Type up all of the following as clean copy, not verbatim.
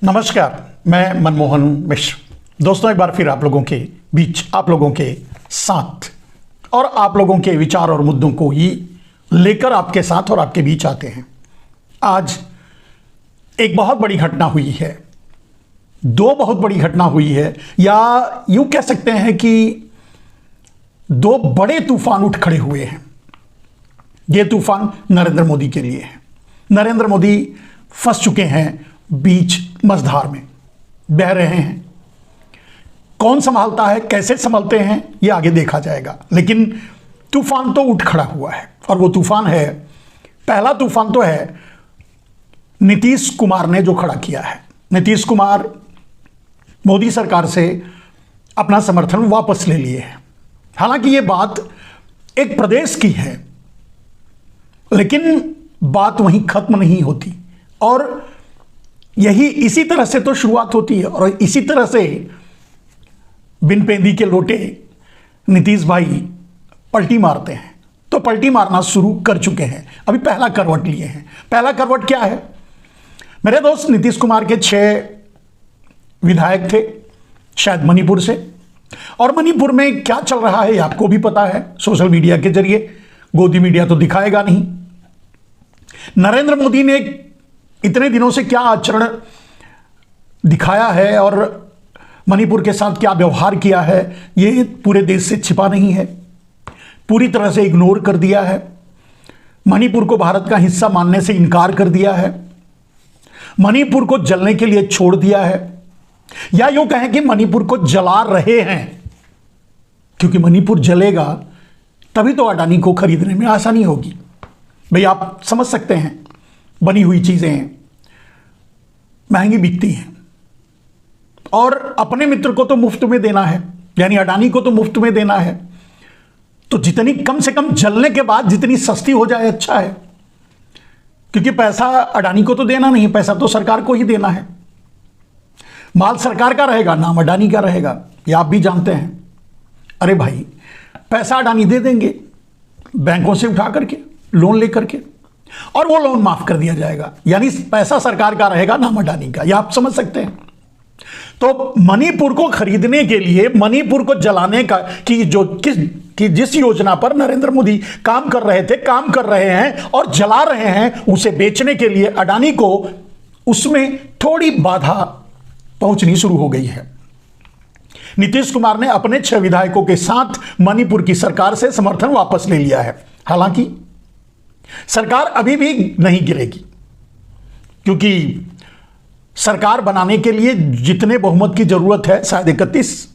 नमस्कार, मैं मनमोहन मिश्र। दोस्तों, एक बार फिर आप लोगों के बीच, आप लोगों के साथ और आप लोगों के विचार और मुद्दों को ही लेकर आपके साथ और आपके बीच आते हैं। आज एक बहुत बड़ी घटना हुई है, दो बहुत बड़ी घटना हुई है, या यूं कह सकते हैं कि दो बड़े तूफान उठ खड़े हुए हैं। ये तूफान नरेंद्र मोदी के लिए है। नरेंद्र मोदी फंस चुके हैं बीच मझधार में, बह रहे हैं। कौन संभालता है, कैसे संभलते हैं, ये आगे देखा जाएगा, लेकिन तूफान तो उठ खड़ा हुआ है। और वो तूफान है, पहला तूफान तो है नीतीश कुमार ने जो खड़ा किया है। नीतीश कुमार मोदी सरकार से अपना समर्थन वापस ले लिए हैं। हालांकि ये बात एक प्रदेश की है, लेकिन बात वहीं खत्म नहीं होती और यही इसी तरह से तो शुरुआत होती है। और इसी तरह से बिन पेंदी के लोटे नीतीश भाई पलटी मारते हैं, तो पलटी मारना शुरू कर चुके हैं। अभी पहला करवट लिए हैं। पहला करवट क्या है? मेरे दोस्त, नीतीश कुमार के 6 विधायक थे, शायद मणिपुर से। और मणिपुर में क्या चल रहा है आपको भी पता है, सोशल मीडिया के जरिए। गोदी मीडिया तो दिखाएगा नहीं। नरेंद्र मोदी ने इतने दिनों से क्या आचरण दिखाया है और मणिपुर के साथ क्या व्यवहार किया है, ये पूरे देश से छिपा नहीं है। पूरी तरह से इग्नोर कर दिया है। मणिपुर को भारत का हिस्सा मानने से इनकार कर दिया है। मणिपुर को जलने के लिए छोड़ दिया है, या यूं कहें कि मणिपुर को जला रहे हैं, क्योंकि मणिपुर जलेगा तभी तो अडानी को खरीदने में आसानी होगी। भाई, आप समझ सकते हैं, बनी हुई चीजें महंगी बिकती हैं और अपने मित्र को तो मुफ्त में देना है, यानी अडानी को तो मुफ्त में देना है। तो जितनी कम से कम जलने के बाद जितनी सस्ती हो जाए अच्छा है, क्योंकि पैसा अडानी को तो देना नहीं, पैसा तो सरकार को ही देना है। माल सरकार का रहेगा, नाम अडानी का रहेगा, ये आप भी जानते हैं। अरे भाई, पैसा अडानी दे देंगे बैंकों से उठा करके, लोन लेकर के, और वो लोन माफ कर दिया जाएगा, यानी पैसा सरकार का रहेगा, नाम अडानी का। ये आप समझ सकते हैं। तो मणिपुर को खरीदने के लिए, मणिपुर को जलाने का जिस योजना पर नरेंद्र मोदी काम कर रहे हैं और जला रहे हैं, उसे बेचने के लिए अडानी को उसमें थोड़ी बाधा पहुंचनी शुरू हो गई है। नीतीश कुमार ने अपने 6 विधायकों के साथ मणिपुर की सरकार से समर्थन वापस ले लिया है। हालांकि सरकार अभी भी नहीं गिरेगी, क्योंकि सरकार बनाने के लिए जितने बहुमत की जरूरत है, शायद 31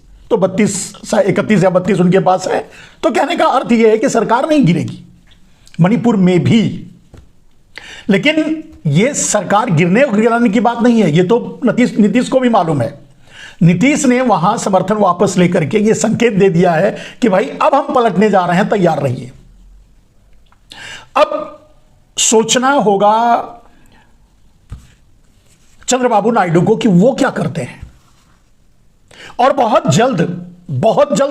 या 32 उनके पास है। तो कहने का अर्थ यह है कि सरकार नहीं गिरेगी मणिपुर में भी। लेकिन यह सरकार गिरने और गिराने की बात नहीं है, यह तो नीतीश को भी मालूम है। नीतीश ने वहां समर्थन वापस लेकर के यह संकेत दे दिया है कि भाई अब हम पलटने जा रहे हैं, तैयार रहिए। अब सोचना होगा चंद्रबाबू नायडू को कि वो क्या करते हैं। और बहुत जल्द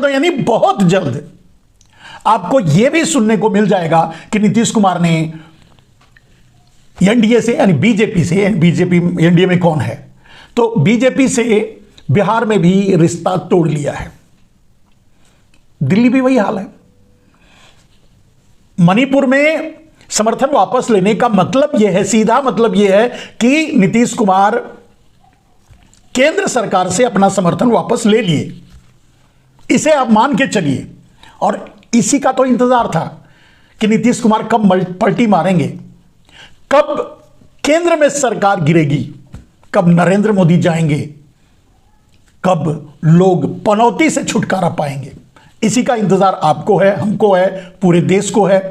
यानी बहुत जल्द आपको यह भी सुनने को मिल जाएगा कि नीतीश कुमार ने एनडीए से, यानी बीजेपी से, बीजेपी एनडीए में कौन है, तो बीजेपी से बिहार में भी रिश्ता तोड़ लिया है। दिल्ली भी वही हाल है। मणिपुर में समर्थन वापस लेने का मतलब यह है, सीधा मतलब यह है कि नीतीश कुमार केंद्र सरकार से अपना समर्थन वापस ले लिए। इसे आप मान के चलिए। और इसी का तो इंतजार था कि नीतीश कुमार कब पलटी मारेंगे, कब केंद्र में सरकार गिरेगी, कब नरेंद्र मोदी जाएंगे, कब लोग पनौती से छुटकारा पाएंगे। इसी का इंतजार आपको है, हमको है, पूरे देश को है,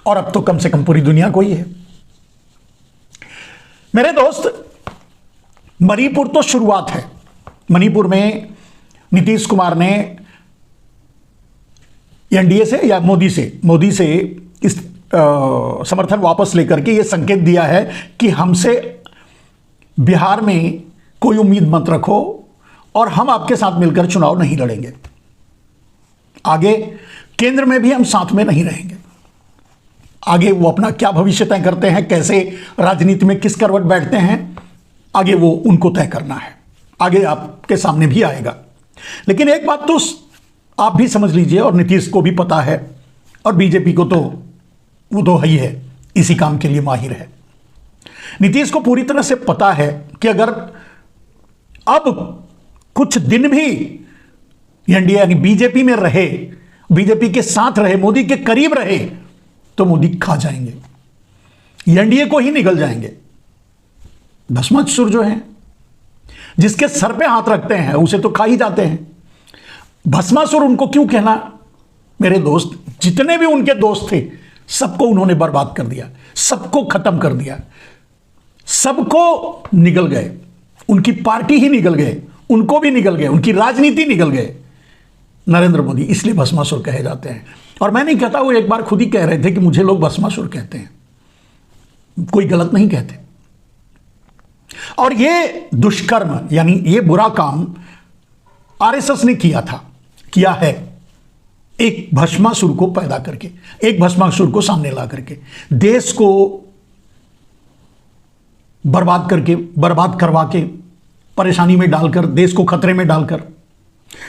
और अब तो कम से कम पूरी दुनिया को ही है। मेरे दोस्त, मणिपुर तो शुरुआत है। मणिपुर में नीतीश कुमार ने एनडीए से या मोदी से इस समर्थन वापस लेकर के यह संकेत दिया है कि हमसे बिहार में कोई उम्मीद मत रखो और हम आपके साथ मिलकर चुनाव नहीं लड़ेंगे। आगे केंद्र में भी हम साथ में नहीं रहेंगे। आगे वो अपना क्या भविष्य तय करते हैं, कैसे राजनीति में किस करवट बैठते हैं, आगे वो उनको तय करना है, आगे आपके सामने भी आएगा। लेकिन एक बात तो आप भी समझ लीजिए, और नीतीश को भी पता है, और बीजेपी को तो वो तो है ही है, इसी काम के लिए माहिर है। नीतीश को पूरी तरह से पता है कि अगर अब कुछ दिन भी एनडीए यानी बीजेपी में रहे, बीजेपी के साथ रहे, मोदी के करीब रहे, तो मोदी खा जाएंगे, एनडीए को ही निगल जाएंगे। भस्मासुर जो है, जिसके सर पे हाथ रखते हैं उसे तो खा ही जाते हैं। भस्मासुर उनको क्यों कहना? मेरे दोस्त, जितने भी उनके दोस्त थे सबको उन्होंने बर्बाद कर दिया, सबको खत्म कर दिया, सबको निगल गए, उनकी पार्टी ही निगल गए, उनको भी निगल गए, उनकी राजनीति निगल गए नरेंद्र मोदी, इसलिए भस्मासुर कहे जाते हैं। और मैं नहीं कहता, वो एक बार खुद ही कह रहे थे कि मुझे लोग भस्मासुर कहते हैं, कोई गलत नहीं कहते। और ये दुष्कर्म यानी ये बुरा काम आरएसएस ने किया है, एक भस्मासुर को पैदा करके, एक भस्मासुर को सामने ला करके, देश को बर्बाद करवा के, परेशानी में डालकर, देश को खतरे में डालकर।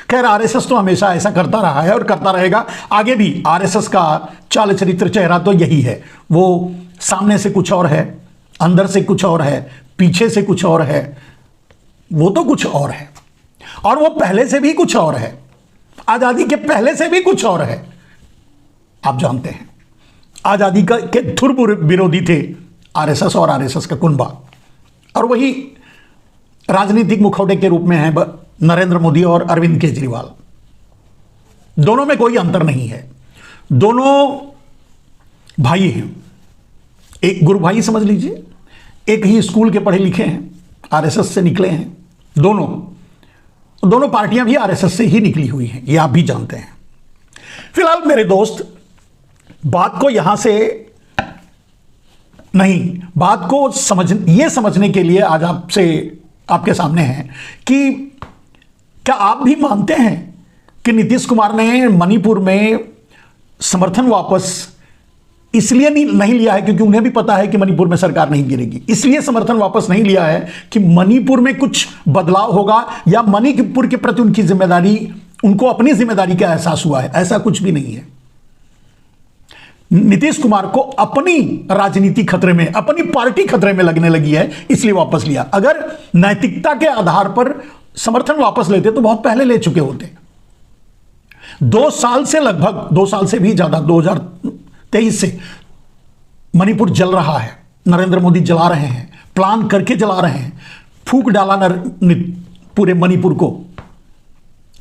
खैर, आरएसएस तो हमेशा ऐसा करता रहा है और करता रहेगा, आगे भी आरएसएस का चाल चरित्र चेहरा तो यही है। वो सामने से कुछ और है, अंदर से कुछ और है, पीछे से कुछ और है, वो तो कुछ और है, और वो पहले से भी कुछ और है, आजादी के पहले से भी कुछ और है। आप जानते हैं, आजादी के धुर विरोधी थे आरएसएस और आरएसएस का कुनबा, और वही राजनीतिक मुखौटे के रूप में है नरेंद्र मोदी और अरविंद केजरीवाल। दोनों में कोई अंतर नहीं है, दोनों भाई हैं, एक गुरु भाई समझ लीजिए, एक ही स्कूल के पढ़े लिखे हैं, आरएसएस से निकले हैं, दोनों पार्टियां भी आरएसएस से ही निकली हुई हैं, ये आप भी जानते हैं। फिलहाल मेरे दोस्त, बात को यहां से नहीं, बात को समझने के लिए आज आपके सामने है कि क्या आप भी मानते हैं कि नीतीश कुमार ने मणिपुर में समर्थन वापस इसलिए नहीं लिया है क्योंकि उन्हें भी पता है कि मणिपुर में सरकार नहीं गिरेगी, इसलिए समर्थन वापस नहीं लिया है कि मणिपुर में कुछ बदलाव होगा या मणिपुर के प्रति उनकी जिम्मेदारी, उनको अपनी जिम्मेदारी का एहसास हुआ है? ऐसा कुछ भी नहीं है। नीतीश कुमार को अपनी राजनीति खतरे में, अपनी पार्टी खतरे में लगने लगी है, इसलिए वापस लिया। अगर नैतिकता के आधार पर समर्थन वापस लेते तो बहुत पहले ले चुके होते। 2 साल से, लगभग 2 साल से भी ज्यादा, 2023 से मणिपुर जल रहा है, नरेंद्र मोदी जला रहे हैं, प्लान करके जला रहे हैं, फूंक डाला पूरे मणिपुर को।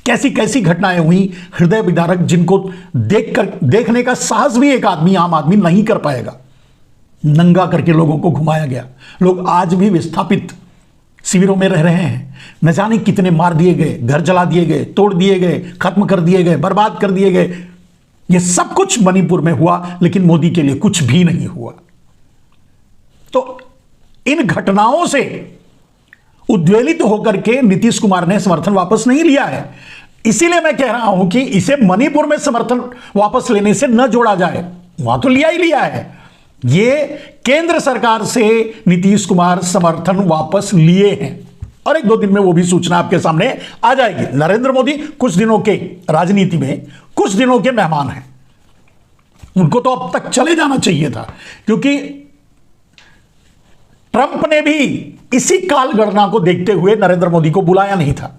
कैसी कैसी घटनाएं हुई हृदय विदारक, जिनको देखने का साहस भी एक आम आदमी नहीं कर पाएगा। नंगा करके लोगों को घुमाया गया, लोग आज भी विस्थापित शिविरों में रह रहे हैं, न जाने कितने मार दिए गए, घर जला दिए गए, तोड़ दिए गए, खत्म कर दिए गए, बर्बाद कर दिए गए। यह सब कुछ मणिपुर में हुआ, लेकिन मोदी के लिए कुछ भी नहीं हुआ। तो इन घटनाओं से उद्वेलित होकर के नीतीश कुमार ने समर्थन वापस नहीं लिया है। इसीलिए मैं कह रहा हूं कि इसे मणिपुर में समर्थन वापस लेने से न जोड़ा जाए, वहां तो लिया ही लिया है। ये केंद्र सरकार से नीतीश कुमार समर्थन वापस लिए हैं, और 1-2 दिन में वो भी सूचना आपके सामने आ जाएगी। नरेंद्र मोदी कुछ दिनों के राजनीति में कुछ दिनों के मेहमान हैं, उनको तो अब तक चले जाना चाहिए था, क्योंकि ट्रंप ने भी इसी काल गणना को देखते हुए नरेंद्र मोदी को बुलाया नहीं था।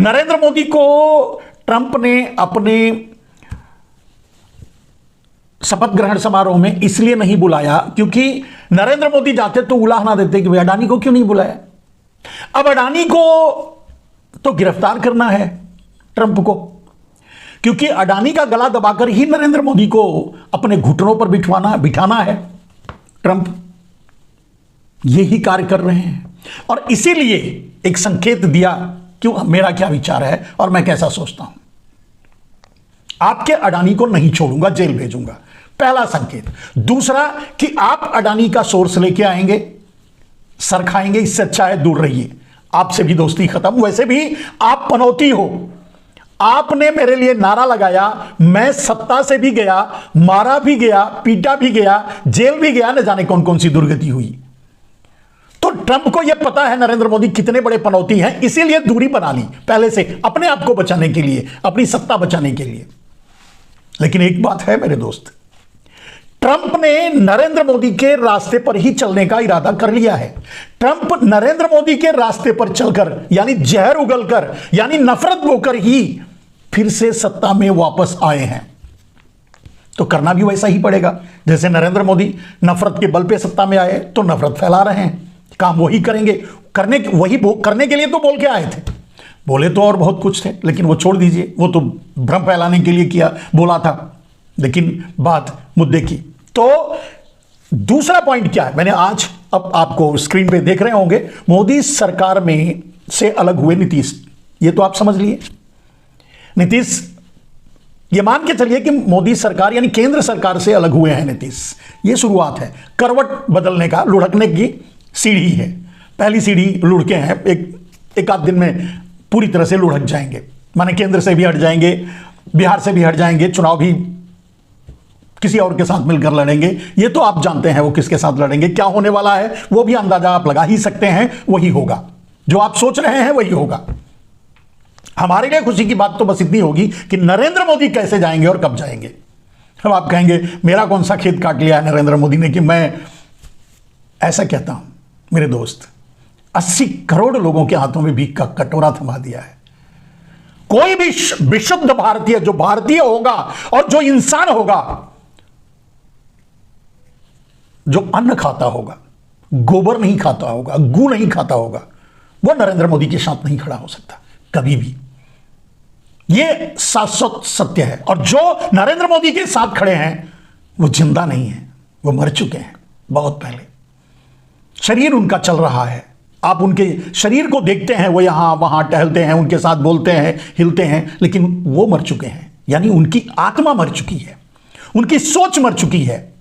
नरेंद्र मोदी को ट्रंप ने अपने शपथ ग्रहण समारोह में इसलिए नहीं बुलाया क्योंकि नरेंद्र मोदी जाते तो उलाहना देते कि भाई अडानी को क्यों नहीं बुलाया। अब अडानी को तो गिरफ्तार करना है ट्रंप को, क्योंकि अडानी का गला दबाकर ही नरेंद्र मोदी को अपने घुटनों पर बिठाना है। ट्रंप यही कार्य कर रहे हैं, और इसीलिए एक संकेत दिया कि मेरा क्या विचार है और मैं कैसा सोचता हूं। आपके अडानी को नहीं छोड़ूंगा, जेल भेजूंगा, पहला संकेत। दूसरा कि आप अडानी का सोर्स लेके आएंगे, सर खाएंगे, इससे अच्छा है दूर रहिए, आपसे भी दोस्ती खत्म। वैसे भी आप पनौती हो, आपने मेरे लिए नारा लगाया, मैं सत्ता से भी गया, मारा भी गया, पीटा भी गया, जेल भी गया, न जाने कौन कौन सी दुर्गति हुई। तो ट्रंप को यह पता है नरेंद्र मोदी कितने बड़े पनौती हैं, इसीलिए दूरी बना ली पहले से, अपने आप को बचाने के लिए, अपनी सत्ता बचाने के लिए। लेकिन एक बात है मेरे दोस्त, ट्रंप ने नरेंद्र मोदी के रास्ते पर ही चलने का इरादा कर लिया है। ट्रंप नरेंद्र मोदी के रास्ते पर चलकर, यानी जहर उगलकर, यानी नफरत बोकर ही फिर से सत्ता में वापस आए हैं। तो करना भी वैसा ही पड़ेगा। जैसे नरेंद्र मोदी नफरत के बल पे सत्ता में आए तो नफरत फैला रहे हैं, काम वही करेंगे। करने के लिए तो बोल के आए थे, बोले तो और बहुत कुछ थे, लेकिन वो छोड़ दीजिए, वो तो भ्रम फैलाने के लिए बोला था। लेकिन बात मुद्दे की। तो दूसरा पॉइंट क्या है, मैंने आज, अब आपको स्क्रीन पे देख रहे होंगे, मोदी सरकार में से अलग हुए नीतीश। ये तो आप समझ लिए, नीतीश, ये मान के चलिए कि मोदी सरकार यानी केंद्र सरकार से अलग हुए हैं नीतीश। ये शुरुआत है, करवट बदलने का, लुढ़कने की सीढ़ी है। पहली सीढ़ी लुढ़के हैं, एक आध दिन में पूरी तरह से लुढ़क जाएंगे, माने केंद्र से भी हट जाएंगे, बिहार से भी हट जाएंगे, चुनाव भी किसी और के साथ मिलकर लड़ेंगे। ये तो आप जानते हैं वो किसके साथ लड़ेंगे, क्या होने वाला है वो भी अंदाजा आप लगा ही सकते हैं। वही होगा जो आप सोच रहे हैं, वही होगा। हमारे लिए खुशी की बात तो बस इतनी होगी कि नरेंद्र मोदी कैसे जाएंगे और कब जाएंगे। अब आप कहेंगे मेरा कौन सा खेत काट लिया है नरेंद्र मोदी ने कि मैं ऐसा कहता हूं। मेरे दोस्त, 80 करोड़ लोगों के हाथों में भीख का कटोरा थमा दिया है। कोई भी विशुद्ध भारतीय, जो भारतीय होगा और जो इंसान होगा, जो अन्न खाता होगा, गोबर नहीं खाता होगा, गू नहीं खाता होगा, वो नरेंद्र मोदी के साथ नहीं खड़ा हो सकता कभी भी। ये शाश्वत सत्य है। और जो नरेंद्र मोदी के साथ खड़े हैं वो जिंदा नहीं है, वो मर चुके हैं बहुत पहले। शरीर उनका चल रहा है, आप उनके शरीर को देखते हैं, वो यहां वहां टहलते हैं, उनके साथ बोलते हैं, हिलते हैं, लेकिन वो मर चुके हैं। यानी उनकी आत्मा मर चुकी है, उनकी सोच मर चुकी है।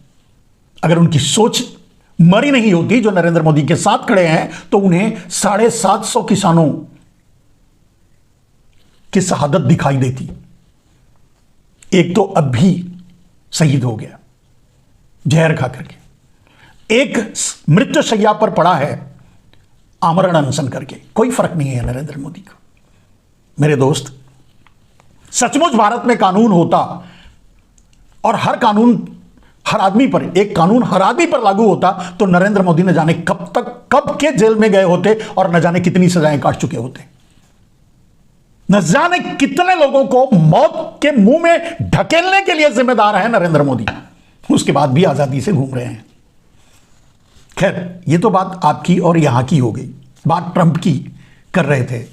अगर उनकी सोच मरी नहीं होती, जो नरेंद्र मोदी के साथ खड़े हैं, तो उन्हें 750 किसानों की शहादत दिखाई देती। एक तो अब भी शहीद हो गया जहर खा करके, एक मृत्यु शैया पर पड़ा है आमरण अनशन करके। कोई फर्क नहीं है नरेंद्र मोदी को। मेरे दोस्त, सचमुच भारत में कानून होता और हर कानून हर आदमी पर, एक कानून हर आदमी पर लागू होता, तो नरेंद्र मोदी न जाने कब के जेल में गए होते और न जाने कितनी सजाएं काट चुके होते। न जाने कितने लोगों को मौत के मुंह में ढकेलने के लिए जिम्मेदार है नरेंद्र मोदी, उसके बाद भी आजादी से घूम रहे हैं। खैर, ये तो बात आपकी और यहां की हो गई। बात ट्रंप की कर रहे थे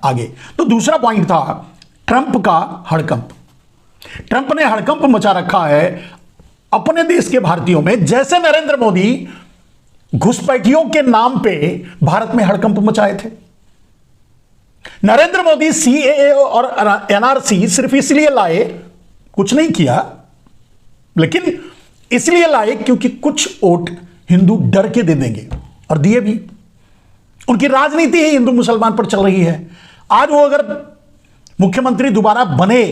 आगे। तो दूसरा पॉइंट था ट्रंप का हड़कंप। ट्रंप ने हड़कंप मचा रखा है अपने देश के भारतीयों में, जैसे नरेंद्र मोदी घुसपैठियों के नाम पे भारत में हड़कंप मचाए थे। नरेंद्र मोदी सीएए और एनआरसी सिर्फ इसलिए लाए, कुछ नहीं किया, लेकिन इसलिए लाए क्योंकि कुछ वोट हिंदू डर के दे देंगे, और दिए भी। उनकी राजनीति ही हिंदू मुसलमान पर चल रही है। आज वो अगर मुख्यमंत्री दोबारा बने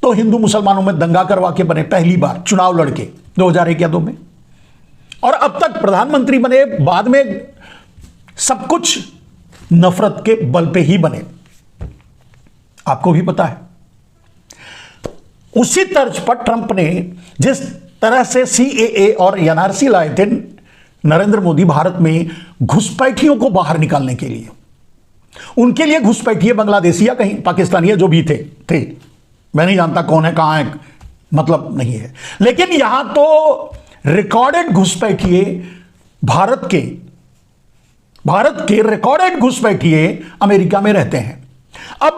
तो हिंदू मुसलमानों में दंगा करवा के बने, पहली बार चुनाव लड़के 2001 या 2 में। और अब तक प्रधानमंत्री बने, बाद में सब कुछ नफरत के बल पे ही बने, आपको भी पता है। उसी तर्ज पर ट्रंप ने जिस तरह से सीएए और एनआरसी लाए थे नरेंद्र मोदी भारत में घुसपैठियों को बाहर निकालने के लिए, उनके लिए घुसपैठिए बांग्लादेशी या कहीं पाकिस्तानी जो भी थे, मैं नहीं जानता कौन है कहां है, मतलब नहीं है, लेकिन यहां तो रिकॉर्डेड घुसपैठिए भारत के रिकॉर्डेड घुसपैठिए अमेरिका में रहते हैं। अब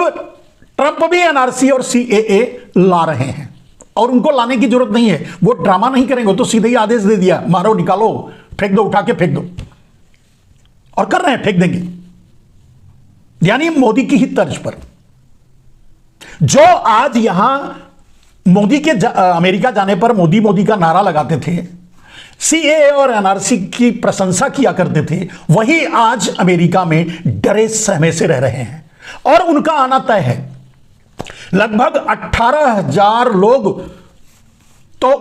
ट्रंप भी एनआरसी और सीएए ला रहे हैं, और उनको लाने की जरूरत नहीं है, वो ड्रामा नहीं करेंगे, तो सीधे ही आदेश दे दिया, मारो, निकालो, फेंक दो, उठा के फेंक दो, और कर रहे हैं, फेंक देंगे। यानी मोदी की ही तर्ज पर। जो आज यहां मोदी के अमेरिका जाने पर मोदी का नारा लगाते थे, सीएए और एनआरसी की प्रशंसा किया करते थे, वही आज अमेरिका में डरे सहमे से रह रहे हैं, और उनका आना तय है। लगभग 18,000 लोग तो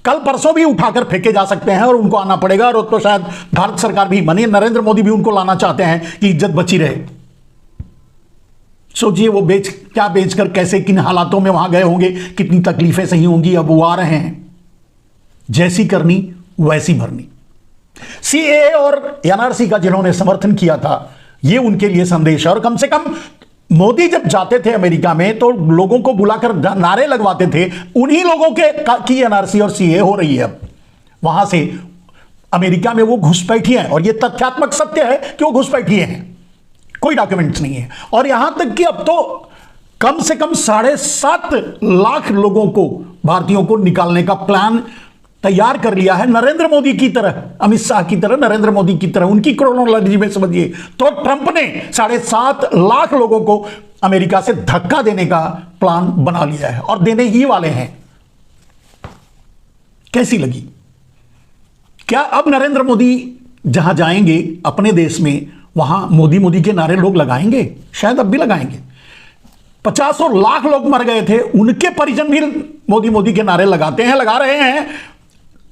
कल परसों भी उठाकर फेंके जा सकते हैं और उनको आना पड़ेगा। और तो शायद भारत सरकार भी, मानिए नरेंद्र मोदी भी उनको लाना चाहते हैं कि इज्जत बची रहे। सोचिए वो क्या बेचकर कैसे किन हालातों में वहां गए होंगे, कितनी तकलीफें सही होंगी। अब वो आ रहे हैं, जैसी करनी वैसी भरनी। सीएए और एनआरसी का जिन्होंने समर्थन किया था, ये उनके लिए संदेश है। और कम से कम मोदी जब जाते थे अमेरिका में तो लोगों को बुलाकर नारे लगवाते थे। उन्हीं लोगों की एनआरसी और सीए हो रही है। अब वहां से अमेरिका में वो घुसपैठिए हैं, और ये तथ्यात्मक सत्य है कि वो घुसपैठिए हैं, कोई डॉक्यूमेंट्स नहीं है। और यहां तक कि अब तो कम से कम 7.5 लाख लोगों को, भारतीयों को निकालने का प्लान तैयार कर लिया है, नरेंद्र मोदी की तरह, अमित शाह की तरह, नरेंद्र मोदी की तरह। उनकी क्रोनोलॉजी में समझिए तो ट्रंप ने 7.5 लाख लोगों को अमेरिका से धक्का देने का प्लान बना लिया है, और देने ही वाले हैं। कैसी लगी? क्या अब नरेंद्र मोदी जहां जाएंगे अपने देश में, वहां मोदी मोदी के नारे लोग लगाएंगे? शायद अब भी लगाएंगे। 50 लाख लोग मर गए थे, उनके परिजन भी मोदी मोदी के नारे लगाते हैं, लगा रहे हैं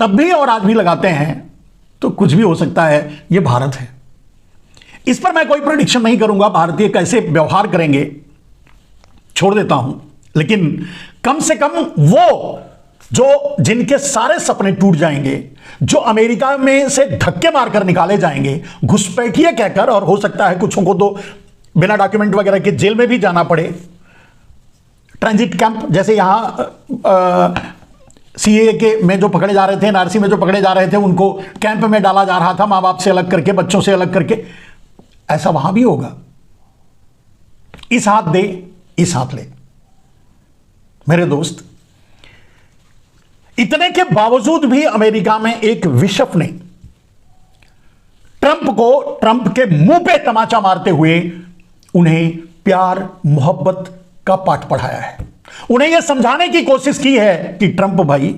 तब भी और आज भी लगाते हैं। तो कुछ भी हो सकता है, ये भारत है। इस पर मैं कोई प्रेडिक्शन नहीं करूंगा, भारतीय कैसे व्यवहार करेंगे छोड़ देता हूं। लेकिन कम से कम वो जो जिनके सारे सपने टूट जाएंगे, जो अमेरिका में से धक्के मारकर निकाले जाएंगे घुसपैठिए कहकर, और हो सकता है कुछों को तो बिना डॉक्यूमेंट वगैरह के जेल में भी जाना पड़े, ट्रांजिट कैंप जैसे यहां सीए के में जो पकड़े जा रहे थे, एनआरसी में जो पकड़े जा रहे थे, उनको कैंप में डाला जा रहा था, मां बाप से अलग करके, बच्चों से अलग करके। ऐसा वहां भी होगा। इस हाथ दे इस हाथ ले। मेरे दोस्त, इतने के बावजूद भी अमेरिका में एक बिशप ने ट्रंप के मुंह पे तमाचा मारते हुए उन्हें प्यार मोहब्बत का पाठ पढ़ाया है। उन्हें यह समझाने की कोशिश की है कि ट्रंप भाई,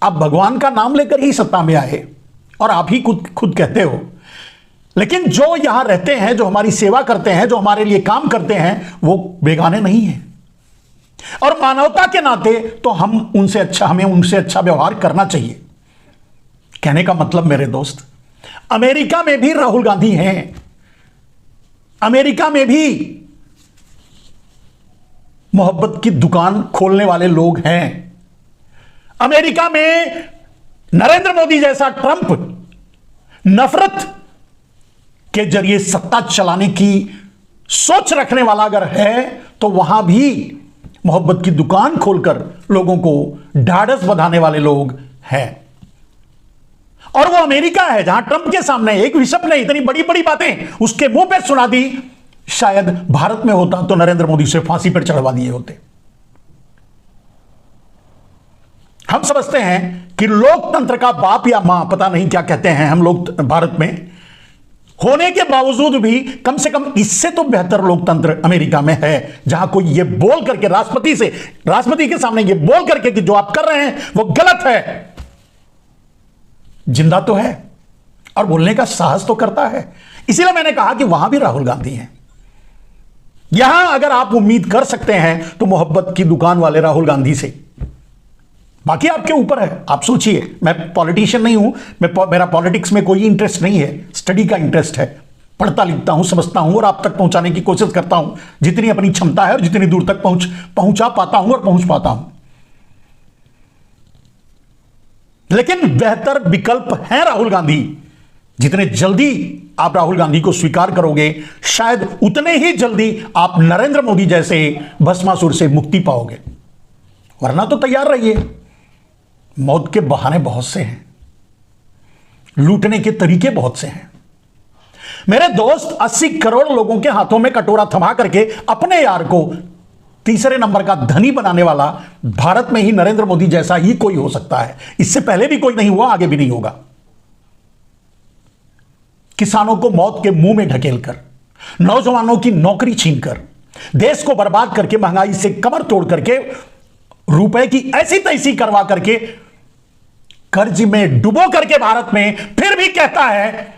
आप भगवान का नाम लेकर ही सत्ता में आए, और आप ही खुद कहते हो, लेकिन जो यहां रहते हैं, जो हमारी सेवा करते हैं, जो हमारे लिए काम करते हैं, वो बेगाने नहीं हैं। और मानवता के नाते तो हमें उनसे अच्छा व्यवहार करना चाहिए। कहने का मतलब मेरे दोस्त, अमेरिका में भी राहुल गांधी हैं, अमेरिका में भी मोहब्बत की दुकान खोलने वाले लोग हैं, अमेरिका में नरेंद्र मोदी जैसा ट्रंप नफरत के जरिए सत्ता चलाने की सोच रखने वाला अगर है, तो वहां भी मोहब्बत की दुकान खोलकर लोगों को ढाढ़स बंधाने वाले लोग हैं। और वो अमेरिका है जहां ट्रंप के सामने एक बिशप ने इतनी बड़ी बड़ी बातें उसके मुंह पर सुना दी। शायद भारत में होता तो नरेंद्र मोदी से फांसी पर चढ़वा दिए होते। हम समझते हैं कि लोकतंत्र का बाप या मां, पता नहीं क्या कहते हैं हम लोग भारत में, होने के बावजूद भी कम से कम इससे तो बेहतर लोकतंत्र अमेरिका में है, जहां कोई ये बोल करके राष्ट्रपति के सामने ये बोल करके कि जो आप कर रहे हैं वो गलत है, जिंदा तो है और बोलने का साहस तो करता है। इसीलिए मैंने कहा कि वहां भी राहुल गांधी हैं। यहां अगर आप उम्मीद कर सकते हैं तो मोहब्बत की दुकान वाले राहुल गांधी से, बाकी आपके ऊपर है। आप सोचिए, मैं पॉलिटिशियन नहीं हूं, मेरा पॉलिटिक्स में कोई इंटरेस्ट नहीं है, स्टडी का इंटरेस्ट है। पढ़ता लिखता हूं, समझता हूं और आप तक पहुंचाने की कोशिश करता हूं जितनी अपनी क्षमता है, और जितनी दूर तक पहुंचा पाता हूं और पहुंच पाता हूं। लेकिन बेहतर विकल्प है राहुल गांधी। जितने जल्दी आप राहुल गांधी को स्वीकार करोगे, शायद उतने ही जल्दी आप नरेंद्र मोदी जैसे भस्मासुर से मुक्ति पाओगे। वरना तो तैयार रहिए, मौत के बहाने बहुत से हैं, लूटने के तरीके बहुत से हैं। मेरे दोस्त, 80 करोड़ लोगों के हाथों में कटोरा थमा करके अपने यार को तीसरे नंबर का धनी बनाने वाला भारत में ही नरेंद्र मोदी जैसा ही कोई हो सकता है। इससे पहले भी कोई नहीं हुआ, आगे भी नहीं होगा। किसानों को मौत के मुंह में ढकेलकर, नौजवानों की नौकरी छीनकर, देश को बर्बाद करके, महंगाई से कमर तोड़ करके, रुपए की ऐसी तैसी करवा करके, कर्ज में डुबो करके भारत में फिर भी कहता है